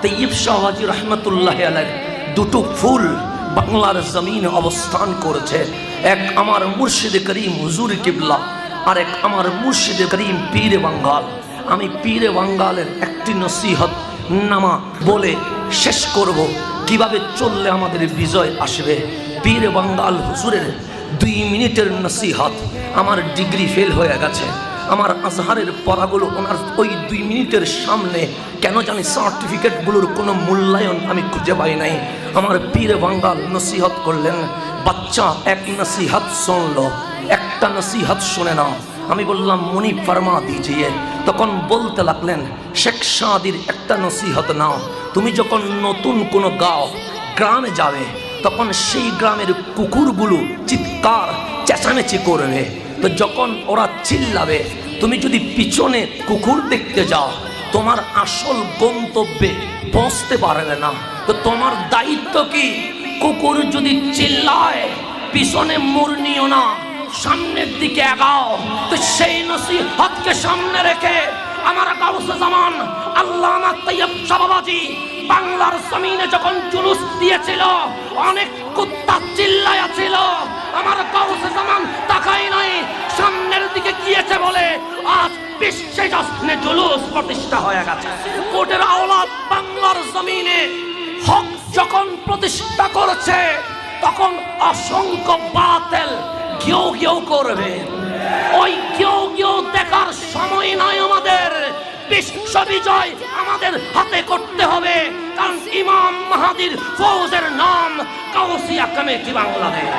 তৈয়ব শাহবাজি রহমতুল্লাহ আলাইহ দুটো ফুল বাংলার জমিনে অবস্থান করেছে। এক আমার মুর্শিদ করিম হুজুর কিবলা, আর এক আমার মুর্শিদ করিম পীরে বাঙ্গাল। আমি পীরে বাঙ্গালের একটি নসিহত নামা বলে শেষ করব, কিভাবে চললে আমাদের বিজয় আসবে। পীরে বাঙ্গাল হুজুরের 2 মিনিটের নসিহত, আমার ডিগ্রি ফেল হয়ে গেছে। আমার আজহারের পড়াগুলো ওনার ওই 2 মিনিটের সামনে কেন জানি সার্টিফিকেটগুলোর কোনো মূল্যায়ন আমি খুঁজে পাই নাই। আমার পীরে বাঙ্গাল নসিহত করলেন, বাচ্চা এক নসিহত শুনলো, একটা নসিহত শুনে নাও। আমি বললাম মুনি ফরমা দিজিয়ে। তখন বলতে লাগলেন, শেখ সাদির একটা নসিহত নাও। তুমি যখন নতুন কোনো গ্রামে যাবে, তখন সেই গ্রামের কুকুরগুলো চিৎকার চেঁচামেচি করবে। তো যখন ওরা চিল্লাবে, তুমি যদি পিছনে কুকুর দেখতে যাও, তোমার আসল গন্তব্যে পৌঁছতে পারবে না। তো তোমার দায়িত্ব কি? কুকুর যদি চিল্লায়, পিছনে মোড় নিও না, সামনের দিকে আগাও। তো সেই নসিহতকে সামনে রেখে আমার গাউসে জামান আল্লামা তৈয়ব শাহবাজি বাংলার জমিনে যখন জুলুস দিয়েছিল, অনেক কুত্তা চিল্লায়া ছিল, আমার গাউসে জামান তাকাই নাই, সামনের দিকে গিয়েছে বলে আজ বিশ্বে জশ্নে জুলুস প্রতিষ্ঠা হয়ে গেছে। কোটের আওলাদ বাংলার জমিনে হক যখন প্রতিষ্ঠা করেছে, তখন অসংখ্য বাতিল কেউ কেউ করবে। ওই কেউ কেউ দেখার সময় নয় আমাদের। বিশ্ব বিজয় আমাদের হাতে করতে হবে, কারণ ইমাম মাহাদির ফৌজের নাম গাউসিয়া কমিটি বাংলাদেশ।